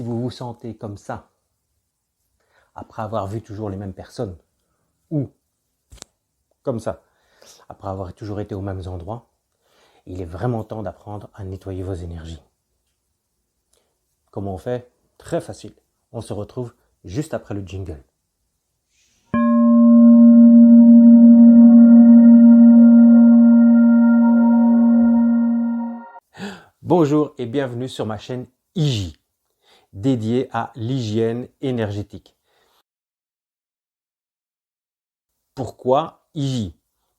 si vous vous sentez comme ça, après avoir vu toujours les mêmes personnes, ou comme ça, après avoir toujours été aux mêmes endroits, il est vraiment temps d'apprendre à nettoyer vos énergies. Comment on fait? Très facile. On se retrouve juste après le jingle. Bonjour et bienvenue sur ma chaîne Iji, dédiée à l'hygiène énergétique. Pourquoi Iji?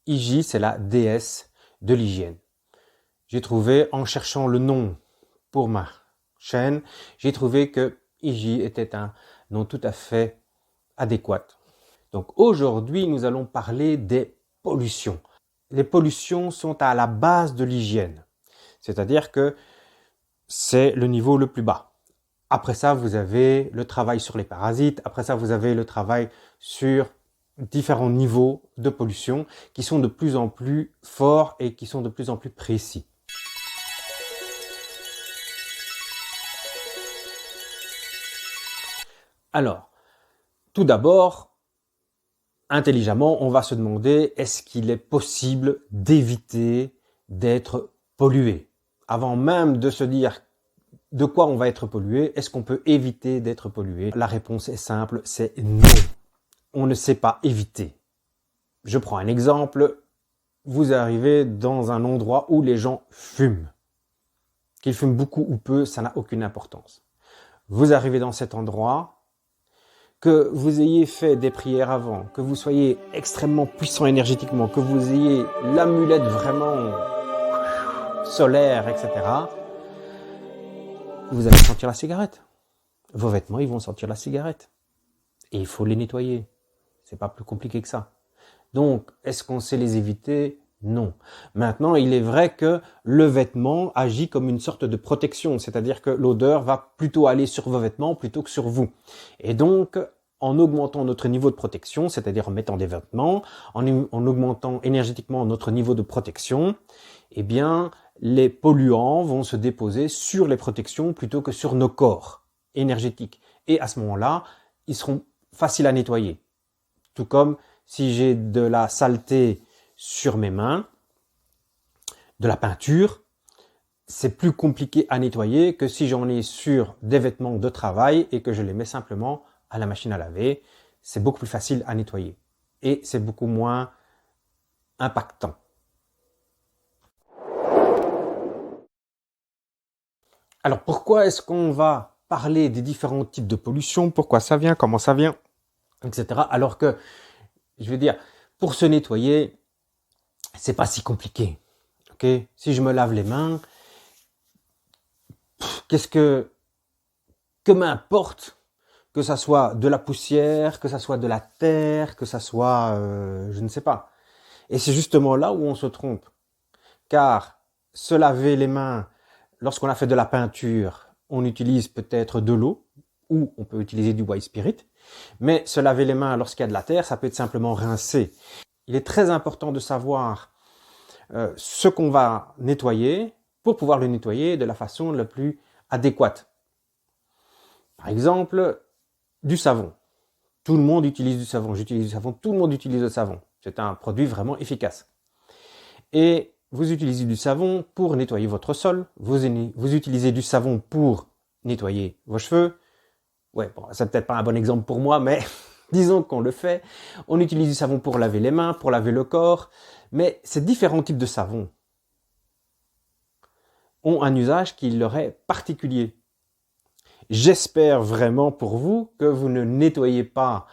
Iji, c'est la déesse de l'hygiène. J'ai trouvé, en cherchant le nom pour ma chaîne, j'ai trouvé que Iji était un nom tout à fait adéquat. Donc aujourd'hui, nous allons parler des pollutions. Les pollutions sont à la base de l'hygiène, c'est-à-dire que c'est le niveau le plus bas. Après ça, vous avez le travail sur les parasites. Après ça, vous avez le travail sur différents niveaux de pollution qui sont de plus en plus forts et qui sont de plus en plus précis. Alors, tout d'abord, intelligemment, on va se demander, est-ce qu'il est possible d'éviter d'être pollué? Avant même de se dire de quoi on va être pollué, est-ce qu'on peut éviter d'être pollué? La réponse est simple, c'est non. On ne sait pas éviter. Je prends un exemple. Vous arrivez dans un endroit où les gens fument. Qu'ils fument beaucoup ou peu, ça n'a aucune importance. Vous arrivez dans cet endroit, que vous ayez fait des prières avant, que vous soyez extrêmement puissant énergétiquement, que vous ayez l'amulette vraiment solaire, etc., vous allez sentir la cigarette. Vos vêtements, ils vont sentir la cigarette. Et il faut les nettoyer. C'est pas plus compliqué que ça. Donc, est-ce qu'on sait les éviter? Non. Maintenant, il est vrai que le vêtement agit comme une sorte de protection, c'est-à-dire que l'odeur va plutôt aller sur vos vêtements plutôt que sur vous. Et donc, en augmentant notre niveau de protection, c'est-à-dire en mettant des vêtements, en augmentant énergétiquement notre niveau de protection, eh bien, les polluants vont se déposer sur les protections plutôt que sur nos corps énergétiques. Et à ce moment-là, ils seront faciles à nettoyer. Tout comme si j'ai de la saleté sur mes mains, de la peinture, c'est plus compliqué à nettoyer que si j'en ai sur des vêtements de travail et que je les mets simplement à la machine à laver. C'est beaucoup plus facile à nettoyer et c'est beaucoup moins impactant. Alors pourquoi est-ce qu'on va parler des différents types de pollution? Pourquoi ça vient? Comment ça vient? Etc. Alors que, je veux dire, pour se nettoyer, c'est pas si compliqué. Okay? Si je me lave les mains, que m'importe que ça soit de la poussière, que ça soit de la terre, que ça soit, je ne sais pas. Et c'est justement là où on se trompe. Car se laver les mains, lorsqu'on a fait de la peinture, on utilise peut-être de l'eau, ou on peut utiliser du white spirit. Mais se laver les mains lorsqu'il y a de la terre, ça peut être simplement rincer. Il est très important de savoir ce qu'on va nettoyer pour pouvoir le nettoyer de la façon la plus adéquate. Par exemple, du savon. Tout le monde utilise du savon. J'utilise du savon. Tout le monde utilise le savon. C'est un produit vraiment efficace. Et vous utilisez du savon pour nettoyer votre sol. Vous utilisez du savon pour nettoyer vos cheveux. Ouais, bon, c'est peut-être pas un bon exemple pour moi, mais disons qu'on le fait. On utilise du savon pour laver les mains, pour laver le corps. Mais ces différents types de savon ont un usage qui leur est particulier. J'espère vraiment pour vous que vous ne nettoyez pas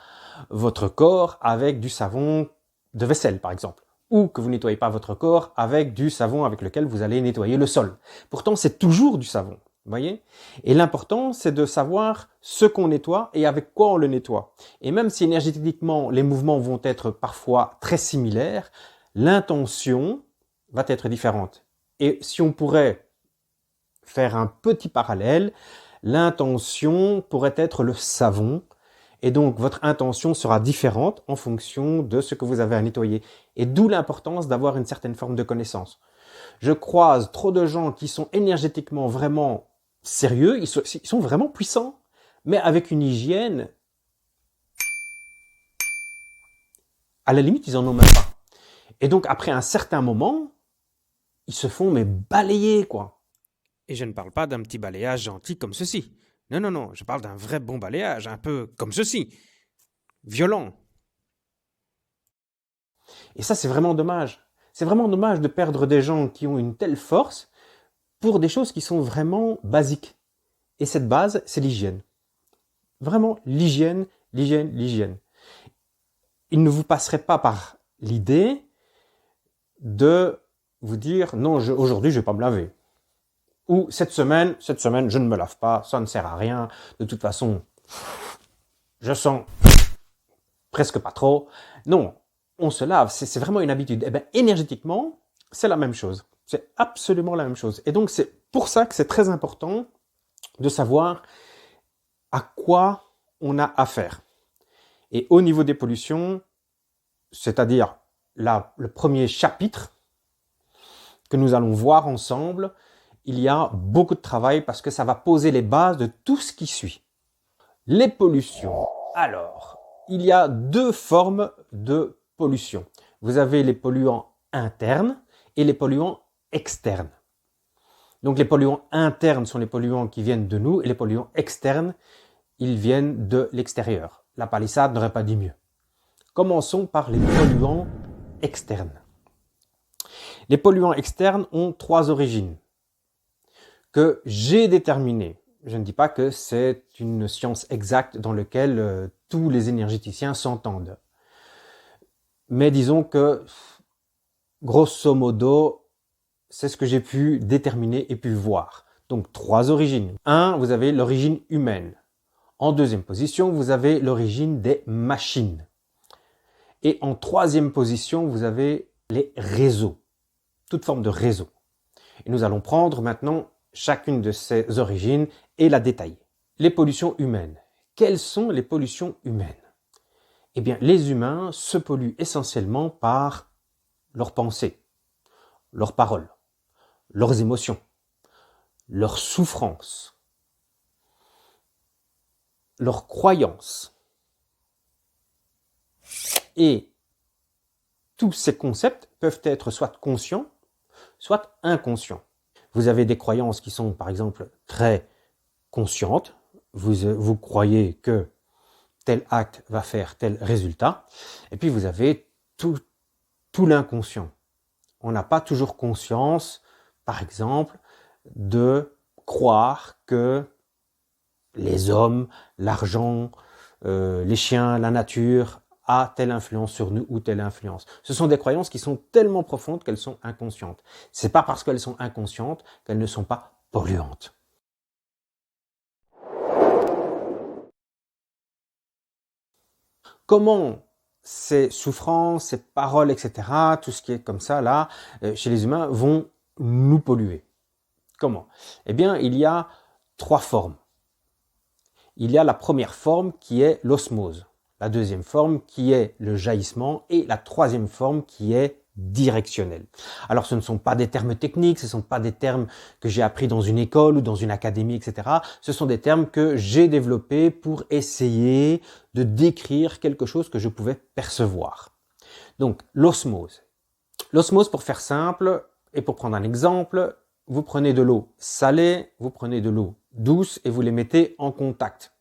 votre corps avec du savon de vaisselle, par exemple. Ou que vous ne nettoyez pas votre corps avec du savon avec lequel vous allez nettoyer le sol. Pourtant, c'est toujours du savon. Voyez? Et l'important, c'est de savoir ce qu'on nettoie et avec quoi on le nettoie. Et même si énergétiquement, les mouvements vont être parfois très similaires, l'intention va être différente. Et si on pourrait faire un petit parallèle, l'intention pourrait être le savon. Et donc, votre intention sera différente en fonction de ce que vous avez à nettoyer. Et d'où l'importance d'avoir une certaine forme de connaissance. Je croise trop de gens qui sont énergétiquement vraiment sérieux, ils sont vraiment puissants, Mais avec une hygiène, à la limite, ils en ont même pas. Et donc, après un certain moment, ils se font mais balayer, quoi. Et je ne parle pas d'un petit balayage gentil comme ceci. Non, non, non, je parle d'un vrai bon balayage, un peu comme ceci, violent. Et ça, c'est vraiment dommage. C'est vraiment dommage de perdre des gens qui ont une telle force pour des choses qui sont vraiment basiques. Et cette base, c'est l'hygiène. Vraiment, l'hygiène, l'hygiène, l'hygiène. Il ne vous passerait pas par l'idée de vous dire non, aujourd'hui, je ne vais pas me laver. Ou cette semaine, je ne me lave pas, ça ne sert à rien. De toute façon, je sens presque pas trop. Non, on se lave, c'est vraiment une habitude. Eh bien, énergétiquement, c'est la même chose. C'est absolument la même chose. Et donc, c'est pour ça que c'est très important de savoir à quoi on a affaire. Et au niveau des pollutions, c'est-à-dire le premier chapitre que nous allons voir ensemble, il y a beaucoup de travail parce que ça va poser les bases de tout ce qui suit. Les pollutions. Alors, il y a deux formes de pollution. Vous avez les polluants internes et les polluants externes. Donc les polluants internes sont les polluants qui viennent de nous et les polluants externes, ils viennent de l'extérieur. La palissade n'aurait pas dit mieux. Commençons par les polluants externes. Les polluants externes ont trois origines que j'ai déterminées. Je ne dis pas que c'est une science exacte dans laquelle tous les énergéticiens s'entendent. Mais disons que, grosso modo, c'est ce que j'ai pu déterminer et pu voir. Donc, trois origines. Un, vous avez l'origine humaine. En deuxième position, vous avez l'origine des machines. Et en troisième position, vous avez les réseaux. Toute forme de réseau. Et nous allons prendre maintenant chacune de ces origines et la détailler. Les pollutions humaines. Quelles sont les pollutions humaines? Eh bien, les humains se polluent essentiellement par leurs pensées, leurs paroles, leurs émotions, leurs souffrances, leurs croyances. Et tous ces concepts peuvent être soit conscients, soit inconscients. Vous avez des croyances qui sont, par exemple, très conscientes. Vous croyez que tel acte va faire tel résultat. Et puis vous avez tout l'inconscient. On n'a pas toujours conscience, par exemple, de croire que les hommes, l'argent, les chiens, la nature a telle influence sur nous ou telle influence. Ce sont des croyances qui sont tellement profondes qu'elles sont inconscientes. C'est pas parce qu'elles sont inconscientes qu'elles ne sont pas polluantes. Comment ces souffrances, ces paroles, etc., tout ce qui est comme ça là, chez les humains, vont nous polluer? Comment? Eh bien, il y a trois formes. Il y a la première forme qui est l'osmose, la deuxième forme qui est le jaillissement et la troisième forme qui est directionnelle. Alors ce ne sont pas des termes techniques, ce ne sont pas des termes que j'ai appris dans une école ou dans une académie, etc. Ce sont des termes que j'ai développés pour essayer de décrire quelque chose que je pouvais percevoir. Donc l'osmose. L'osmose, pour faire simple et pour prendre un exemple, vous prenez de l'eau salée, vous prenez de l'eau douce et vous les mettez en contact.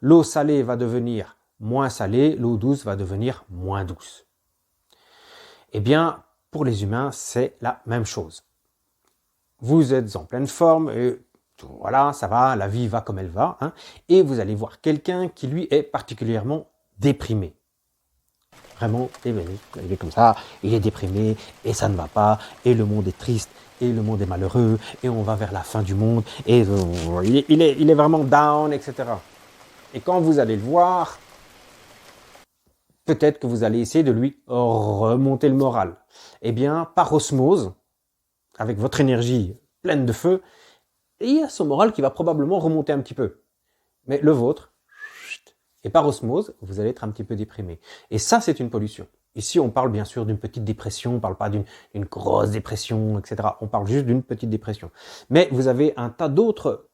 L'eau salée va devenir moins salée, l'eau douce va devenir moins douce. Eh bien, pour les humains, c'est la même chose. Vous êtes en pleine forme et voilà, ça va, la vie va comme elle va, hein, et vous allez voir quelqu'un qui, lui, est particulièrement déprimé. Vraiment, il est comme ça, il est déprimé, et ça ne va pas, et le monde est triste, et le monde est malheureux, et on va vers la fin du monde, et il est vraiment down, etc. Et quand vous allez le voir, peut-être que vous allez essayer de lui remonter le moral. Eh bien, par osmose, avec votre énergie pleine de feu, il y a son moral qui va probablement remonter un petit peu. Mais le vôtre, et par osmose, vous allez être un petit peu déprimé. Et ça, c'est une pollution. Ici, on parle bien sûr d'une petite dépression, on ne parle pas d'une grosse dépression, etc. On parle juste d'une petite dépression. Mais vous avez un tas d'autres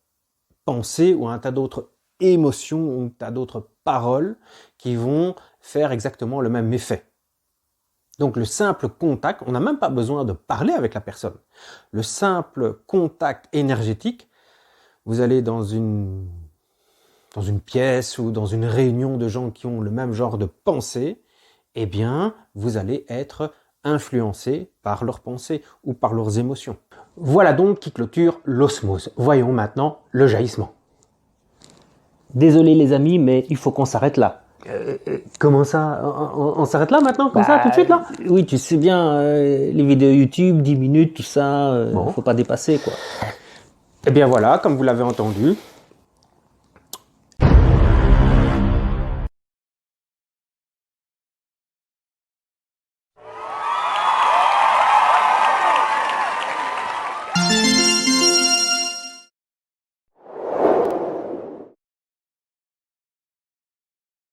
pensées ou un tas d'autres émotions ou tu as d'autres paroles qui vont faire exactement le même effet. Donc le simple contact, on n'a même pas besoin de parler avec la personne. Le simple contact énergétique, vous allez dans une pièce ou dans une réunion de gens qui ont le même genre de pensée, eh bien, vous allez être influencé par leurs pensées ou par leurs émotions. Voilà donc qui clôture l'osmose. Voyons maintenant le jaillissement. Désolé les amis, mais il faut qu'on s'arrête là. Comment ça? On s'arrête là maintenant, comme ça, tout de suite là? Oui, tu sais bien, les vidéos YouTube, 10 minutes, tout ça, Bon. faut pas dépasser quoi. Eh bien voilà, comme vous l'avez entendu,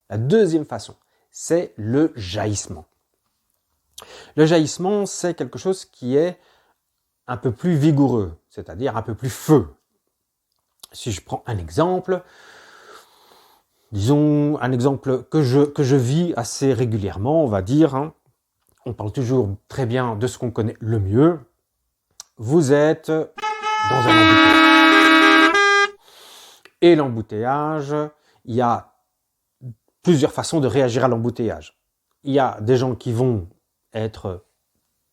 la deuxième façon, c'est le jaillissement. Le jaillissement, c'est quelque chose qui est un peu plus vigoureux, c'est-à-dire un peu plus feu. Si je prends un exemple, disons un exemple que je vis assez régulièrement, on va dire, hein, on parle toujours très bien de ce qu'on connaît le mieux. Vous êtes dans un embouteillage. Et l'embouteillage, il y a plusieurs façons de réagir à l'embouteillage. Il y a des gens qui vont être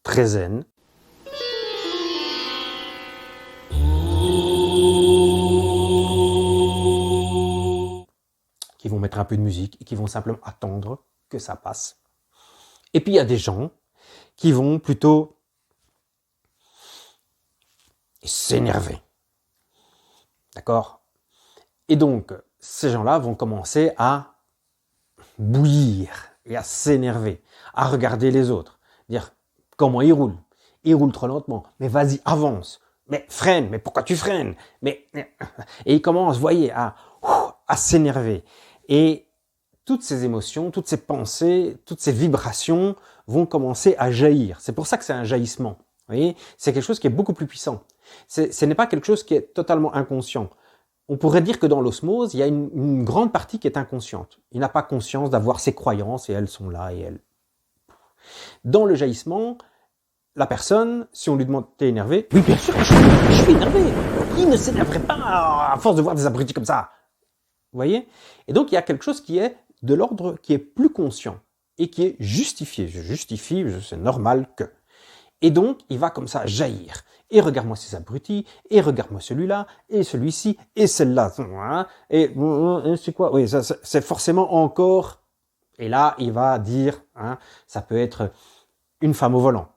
très zen, qui vont mettre un peu de musique et qui vont simplement attendre que ça passe. Et puis il y a des gens qui vont plutôt s'énerver. D'accord? Et donc, ces gens-là vont commencer à bouillir et à s'énerver, à regarder les autres, dire comment ils roulent. Ils roulent trop lentement, mais vas-y, avance. Mais freine, mais pourquoi tu freines? Et ils commencent, voyez, à s'énerver. Et toutes ces émotions, toutes ces pensées, toutes ces vibrations vont commencer à jaillir. C'est pour ça que c'est un jaillissement. Vous voyez, c'est quelque chose qui est beaucoup plus puissant. Ce n'est pas quelque chose qui est totalement inconscient. On pourrait dire que dans l'osmose, il y a une grande partie qui est inconsciente. Il n'a pas conscience d'avoir ses croyances et elles sont là et elles. Dans le jaillissement, la personne, si on lui demande « t'es énervé ?» « Oui, bien sûr que je suis énervé. Qui ne s'énerverait pas à force de voir des abrutis comme ça ?» Vous voyez? Et donc, il y a quelque chose qui est de l'ordre qui est plus conscient et qui est justifié. Je justifie, c'est normal que. Et donc, il va comme ça jaillir. Et regarde-moi ces abrutis, et regarde-moi celui-là, et celui-ci, et celle-là. Et c'est quoi? Oui, c'est forcément encore. Et là, il va dire, hein, ça peut être une femme au volant,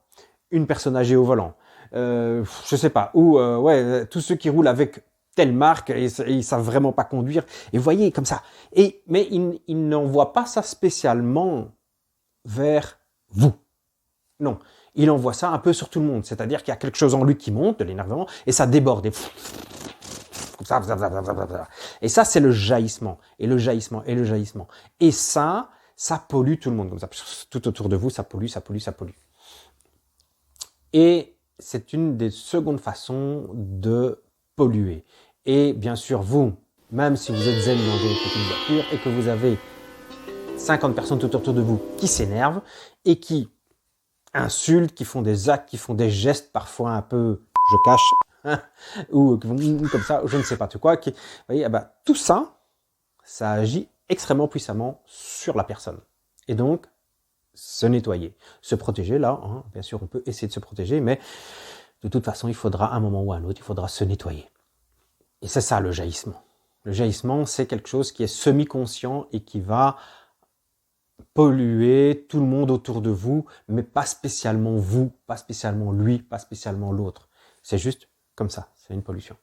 une personne âgée au volant, je sais pas, ou ouais, tous ceux qui roulent avec telle marque et ils savent vraiment pas conduire. Et vous voyez, comme ça. Mais il n'envoie pas ça spécialement vers vous. Non. Il envoie ça un peu sur tout le monde. C'est-à-dire qu'il y a quelque chose en lui qui monte, de l'énervement, et ça déborde. Et ça, c'est le jaillissement. Et le jaillissement, et le jaillissement. Et ça pollue tout le monde. Comme ça, tout autour de vous, ça pollue, ça pollue, ça pollue. Et c'est une des secondes façons de polluer. Et bien sûr, vous, même si vous êtes zen dans une petite voiture et que vous avez 50 personnes tout autour de vous qui s'énervent et qui insultent, qui font des actes, qui font des gestes parfois un peu « je cache hein, » ou comme ça, je ne sais pas tout quoi. Vous voyez, tout ça, ça agit extrêmement puissamment sur la personne. Et donc, se nettoyer, se protéger là, hein, bien sûr on peut essayer de se protéger, mais de toute façon il faudra un moment ou un autre, il faudra se nettoyer. Et c'est ça le jaillissement. Le jaillissement, c'est quelque chose qui est semi-conscient et qui va polluer tout le monde autour de vous, mais pas spécialement vous, pas spécialement lui, pas spécialement l'autre. C'est juste comme ça, c'est une pollution.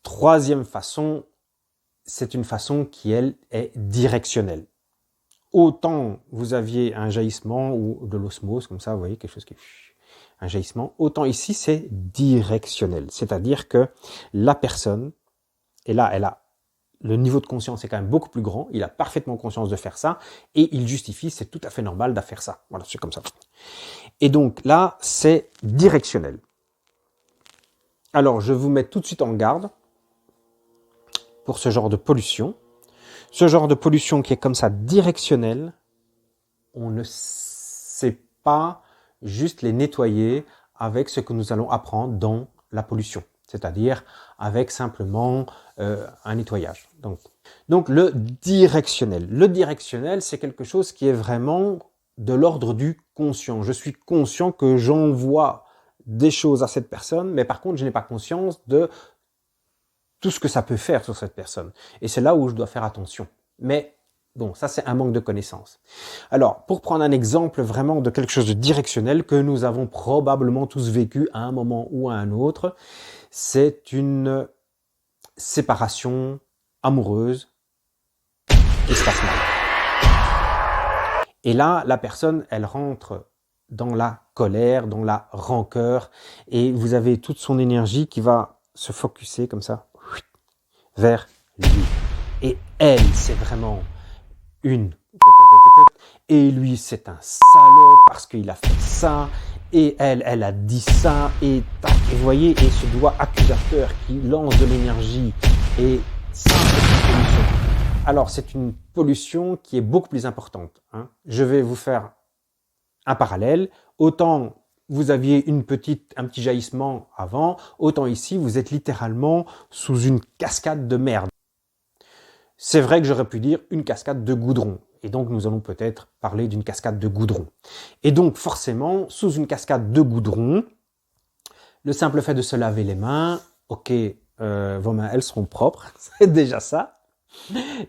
Troisième façon, c'est une façon qui, elle, est directionnelle. Autant vous aviez un jaillissement ou de l'osmose, comme ça, vous voyez, quelque chose qui est un jaillissement, autant ici, c'est directionnel. C'est-à-dire que la personne, et là, elle a le niveau de conscience est quand même beaucoup plus grand, il a parfaitement conscience de faire ça, et il justifie, c'est tout à fait normal de faire ça. Voilà, c'est comme ça. Et donc là, c'est directionnel. Alors, je vous mets tout de suite en garde pour ce genre de pollution. Ce genre de pollution qui est comme ça directionnelle, on ne sait pas juste les nettoyer avec ce que nous allons apprendre dans la pollution, c'est-à-dire avec simplement un nettoyage. Donc le directionnel, c'est quelque chose qui est vraiment de l'ordre du conscient. Je suis conscient que j'envoie des choses à cette personne, mais par contre, je n'ai pas conscience de tout ce que ça peut faire sur cette personne. Et c'est là où je dois faire attention. Mais bon, ça c'est un manque de connaissance. Alors, pour prendre un exemple vraiment de quelque chose de directionnel que nous avons probablement tous vécu à un moment ou à un autre, c'est une séparation amoureuse qui se passe mal. Et là, la personne, elle rentre dans la colère, dans la rancœur, et vous avez toute son énergie qui va se focuser comme ça vers lui. Et elle, c'est vraiment une. Et lui, c'est un salaud parce qu'il a fait ça. Et elle a dit ça. Et vous voyez, et ce doigt accusateur qui lance de l'énergie. Et ça, c'est une pollution. Alors, c'est une pollution qui est beaucoup plus importante. Je vais vous faire un parallèle. Autant vous aviez un petit jaillissement avant, autant ici, vous êtes littéralement sous une cascade de merde. C'est vrai que j'aurais pu dire une cascade de goudron. Et donc, nous allons peut-être parler d'une cascade de goudron. Et donc, forcément, sous une cascade de goudron, le simple fait de se laver les mains, ok, vos mains, elles seront propres, c'est déjà ça.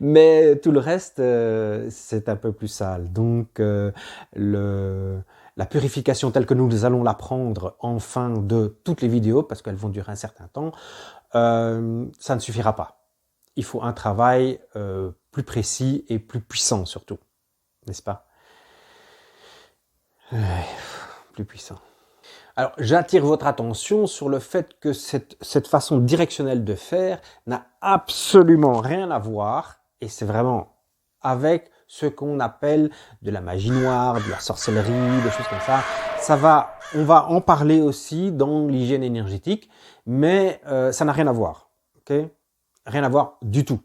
Mais tout le reste, c'est un peu plus sale. Donc, la purification telle que nous allons l'apprendre en fin de toutes les vidéos, parce qu'elles vont durer un certain temps, ça ne suffira pas. Il faut un travail plus précis et plus puissant surtout, n'est-ce pas? Plus puissant. Alors, j'attire votre attention sur le fait que cette façon directionnelle de faire n'a absolument rien à voir, et c'est vraiment avec ce qu'on appelle de la magie noire, de la sorcellerie, des choses comme ça. On va en parler aussi dans l'hygiène énergétique, mais ça n'a rien à voir, ok? Rien à voir du tout.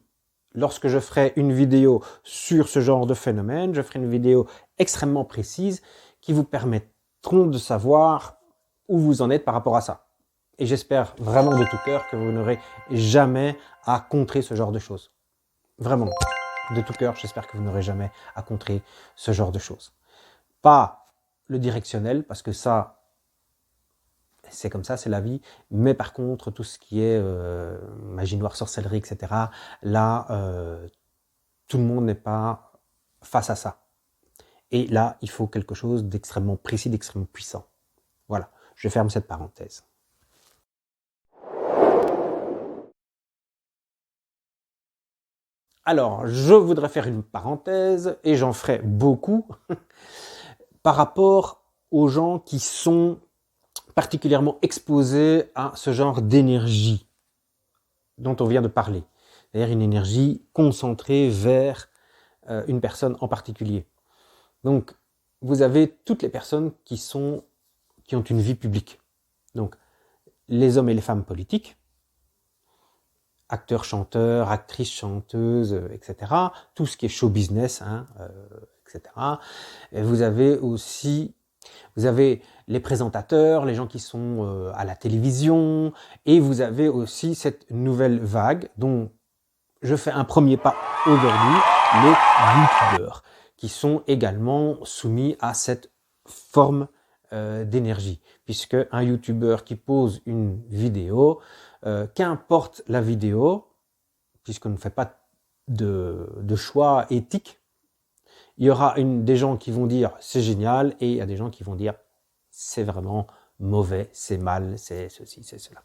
Lorsque je ferai une vidéo sur ce genre de phénomène, je ferai une vidéo extrêmement précise qui vous permettront de savoir où vous en êtes par rapport à ça. Et j'espère vraiment de tout cœur que vous n'aurez jamais à contrer ce genre de choses. Vraiment, de tout cœur, j'espère que vous n'aurez jamais à contrer ce genre de choses. Pas le directionnel, parce que ça, c'est comme ça, c'est la vie. Mais par contre, tout ce qui est magie noire, sorcellerie, etc., là, tout le monde n'est pas face à ça. Et là, il faut quelque chose d'extrêmement précis, d'extrêmement puissant. Voilà, je ferme cette parenthèse. Alors, je voudrais faire une parenthèse, et j'en ferai beaucoup, par rapport aux gens qui sont particulièrement exposés à ce genre d'énergie dont on vient de parler. C'est-à-dire une énergie concentrée vers une personne en particulier. Donc, vous avez toutes les personnes qui ont une vie publique. Donc, les hommes et les femmes politiques, acteurs, chanteurs, actrices, chanteuses, etc. Tout ce qui est show business, etc. Et vous avez les présentateurs, les gens qui sont à la télévision, et vous avez aussi cette nouvelle vague dont je fais un premier pas aujourd'hui, les youtubeurs, qui sont également soumis à cette forme d'énergie. Puisque un youtubeur qui pose une vidéo, qu'importe la vidéo, puisqu'on ne fait pas de choix éthique, il y aura des gens qui vont dire c'est génial, et il y a des gens qui vont dire c'est vraiment mauvais, c'est mal, c'est ceci, c'est cela.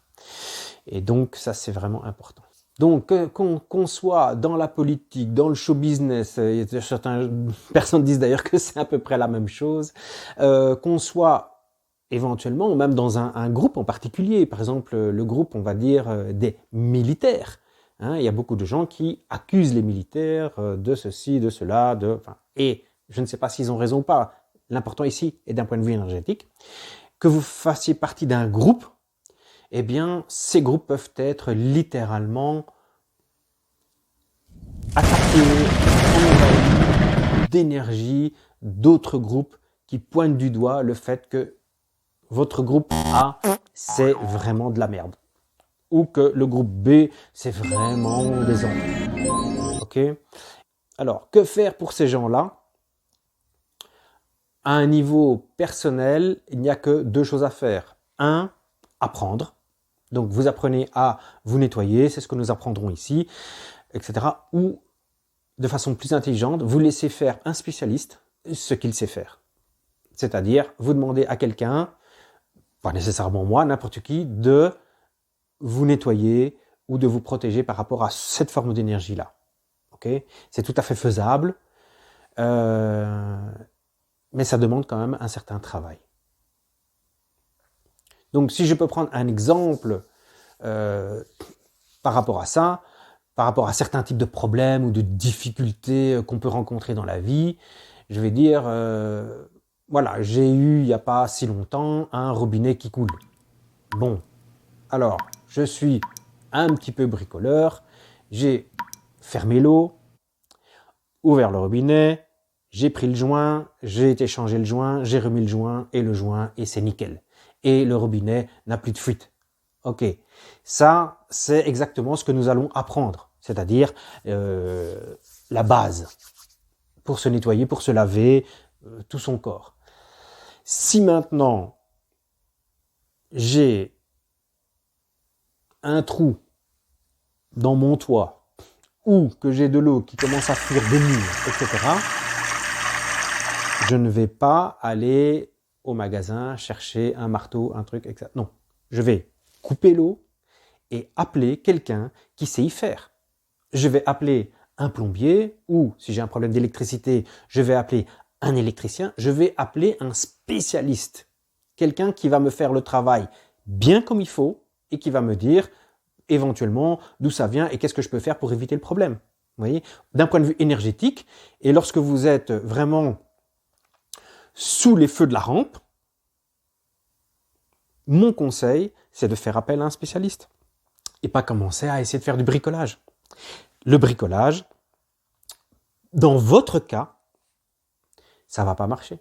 Et donc ça, c'est vraiment important. Donc qu'on soit dans la politique, dans le show business, certaines personnes disent d'ailleurs que c'est à peu près la même chose, qu'on soit éventuellement, ou même dans un groupe en particulier, par exemple le groupe, on va dire, des militaires. Il y a beaucoup de gens qui accusent les militaires de ceci, de cela, et je ne sais pas s'ils ont raison ou pas. L'important ici est d'un point de vue énergétique, que vous fassiez partie d'un groupe eh bien, ces groupes peuvent être littéralement attaqués, envahis d'énergie d'autres groupes qui pointent du doigt le fait que votre groupe A, c'est vraiment de la merde. Ou que le groupe B, c'est vraiment des enfants. Ok? Alors, que faire pour ces gens-là? À un niveau personnel, il n'y a que 2 choses à faire. 1, apprendre. Donc, vous apprenez à vous nettoyer, c'est ce que nous apprendrons ici, etc. Ou, de façon plus intelligente, vous laissez faire un spécialiste ce qu'il sait faire. C'est-à-dire, vous demandez à quelqu'un, pas nécessairement moi, n'importe qui, de vous nettoyer ou de vous protéger par rapport à cette forme d'énergie-là. Okay? C'est tout à fait faisable, mais ça demande quand même un certain travail. Donc, si je peux prendre un exemple par rapport à ça, par rapport à certains types de problèmes ou de difficultés qu'on peut rencontrer dans la vie, je vais dire, voilà, j'ai eu, il n'y a pas si longtemps, un robinet qui coule. Bon, alors, je suis un petit peu bricoleur, j'ai fermé l'eau, ouvert le robinet, j'ai pris le joint, j'ai été changer le joint, j'ai remis le joint, et c'est nickel. Et le robinet n'a plus de fuite. Ok, ça, c'est exactement ce que nous allons apprendre, c'est-à-dire la base pour se nettoyer, pour se laver tout son corps. Si maintenant, j'ai un trou dans mon toit ou que j'ai de l'eau qui commence à fuir des murs, etc., je ne vais pas aller au magasin chercher un marteau, un truc, etc. Non, je vais couper l'eau et appeler quelqu'un qui sait y faire. Je vais appeler un plombier ou, si j'ai un problème d'électricité, je vais appeler un électricien. Je vais appeler un spécialiste, quelqu'un qui va me faire le travail bien comme il faut et qui va me dire éventuellement d'où ça vient et qu'est-ce que je peux faire pour éviter le problème. Vous voyez, d'un point de vue énergétique, et lorsque vous êtes vraiment sous les feux de la rampe, mon conseil, c'est de faire appel à un spécialiste et pas commencer à essayer de faire du bricolage. Le bricolage, dans votre cas, ça va pas marcher.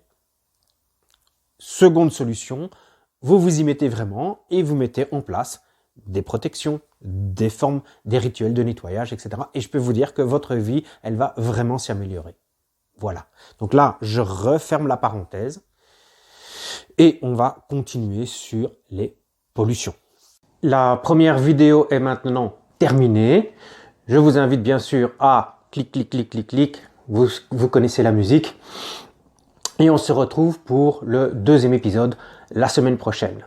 Seconde solution, vous vous y mettez vraiment et vous mettez en place des protections, des formes, des rituels de nettoyage, etc. Et je peux vous dire que votre vie, elle va vraiment s'y améliorer. Voilà. Donc là, je referme la parenthèse et on va continuer sur les pollutions. La première vidéo est maintenant terminée. Je vous invite bien sûr à clic, clic, clic, clic, clic. Vous connaissez la musique. Et on se retrouve pour le 2e épisode la semaine prochaine.